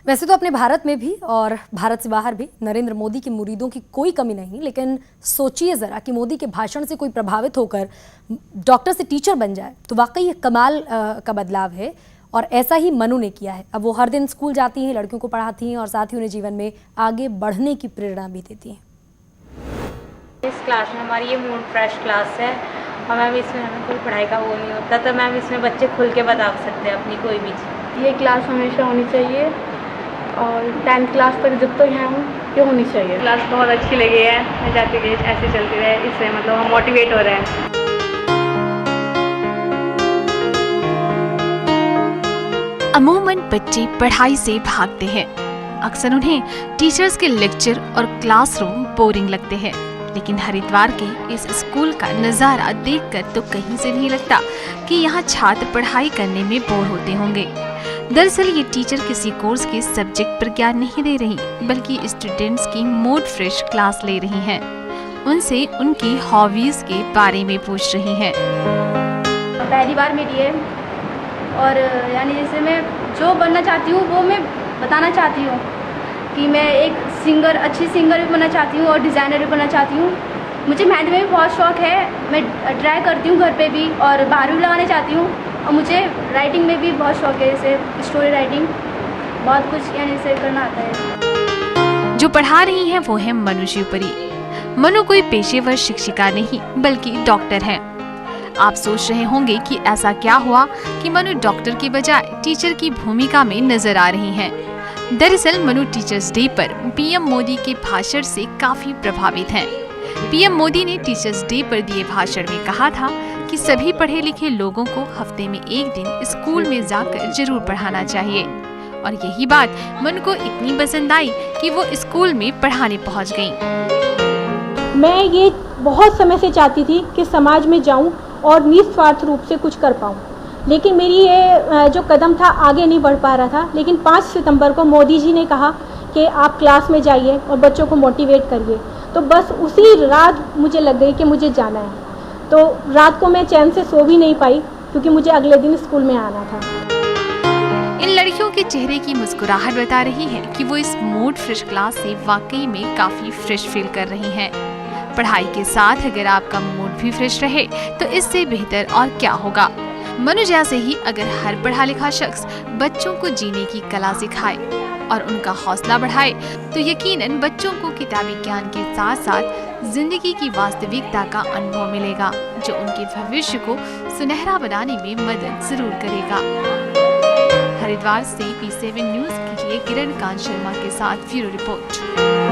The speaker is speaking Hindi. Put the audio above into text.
वैसे तो अपने भारत में भी और भारत से बाहर भी नरेंद्र मोदी के मुरीदों की कोई कमी नहीं, लेकिन सोचिए ज़रा कि मोदी के भाषण से कोई प्रभावित होकर डॉक्टर से टीचर बन जाए तो वाकई ये कमाल का बदलाव है। और ऐसा ही मनु ने किया है। अब वो हर दिन स्कूल जाती हैं, लड़कियों को पढ़ाती हैं और साथ ही उन्हें जीवन में आगे बढ़ने की प्रेरणा भी देती हैं। इस क्लास में हमारी ये मूड फ्रेश क्लास है और मैम इसमें हमें कोई पढ़ाई का वो नहीं होता, तो मैम इसमें बच्चे खुल के बता सकते हैं अपनी कोई भी चीज़। ये क्लास हमेशा होनी चाहिए और 10th क्लास तक जब तक यहाँ हूँ ये होनी चाहिए। क्लास बहुत अच्छी लगी है, मैं जाती रही ऐसे चलती रहे, इससे मतलब हम मोटिवेट हो रहे हैं। अमूमन बच्चे पढ़ाई से भागते हैं। अक्सर उन्हें टीचर्स के लेक्चर और क्लासरूम बोरिंग लगते हैं, लेकिन हरिद्वार के इस स्कूल का नज़ारा देखकर तो कहीं से नहीं लगता कि यहाँ छात्र पढ़ाई करने में बोर होते होंगे। दरअसल ये टीचर किसी कोर्स के सब्जेक्ट पर ज्ञान नहीं दे रही, बल्कि स्टूडेंट्स की मूड फ्रेश क्लास ले रही हैं। उनसे उनकी हॉबीज के बारे में पूछ रही हैं। पहली बार मेरी है और यानी जैसे मैं जो बनना चाहती हूँ वो मैं बताना चाहती हूँ कि मैं एक सिंगर, अच्छी सिंगर भी बनना चाहती हूँ और डिज़ाइनर भी बनना चाहती हूँ। मुझे मेहंदी में भी बहुत शौक़ है, मैं ट्राई करती हूँ घर पे भी और बाहर भी लगाना चाहती हूँ। और मुझे राइटिंग में भी बहुत शौक़ है, जैसे स्टोरी राइटिंग, बहुत कुछ यानी से करना आता है। जो पढ़ा रही हैं वो है मनु शिवपुरी। मनु कोई पेशेवर शिक्षिका नहीं बल्कि डॉक्टर हैं। आप सोच रहे होंगे कि ऐसा क्या हुआ कि मनु डॉक्टर की बजाय टीचर की भूमिका में नजर आ रही हैं। दरअसल मनु टीचर्स डे पर पीएम मोदी के भाषण से काफी प्रभावित हैं। पीएम मोदी ने टीचर्स डे पर दिए भाषण में कहा था कि सभी पढ़े लिखे लोगों को हफ्ते में एक दिन स्कूल में जाकर जरूर पढ़ाना चाहिए। और यही बात मनु को इतनी पसंद आई कि वो स्कूल में पढ़ाने पहुंच गईं। मैं ये बहुत समय से चाहती थी कि समाज में जाऊं और निस्वार्थ रूप से कुछ कर पाऊं, लेकिन मेरी ये जो कदम था आगे नहीं बढ़ पा रहा था। लेकिन 5 सितंबर को मोदी जी ने कहा कि आप क्लास में जाइए और बच्चों को मोटिवेट करिए, तो बस उसी रात मुझे लग गई कि मुझे जाना है। तो रात को मैं चैन से सो भी नहीं पाई क्योंकि मुझे अगले दिन स्कूल में आना था। इन लड़कियों के चेहरे की मुस्कुराहट बता रही है कि वो इस मूड फ्रेश क्लास से वाकई में काफी फ्रेश फील कर रही हैं। पढ़ाई के साथ अगर आपका मूड भी फ्रेश रहे तो इससे बेहतर और क्या होगा। मनु जैसे ही अगर हर पढ़ा लिखा शख्स बच्चों को जीने की कला सिखाए और उनका हौसला बढ़ाए तो यकीनन बच्चों को किताबी ज्ञान के साथ साथ जिंदगी की वास्तविकता का अनुभव मिलेगा, जो उनके भविष्य को सुनहरा बनाने में मदद जरूर करेगा। हरिद्वार से P7 न्यूज के लिए किरण कांत शर्मा के साथ ब्यूरो रिपोर्ट।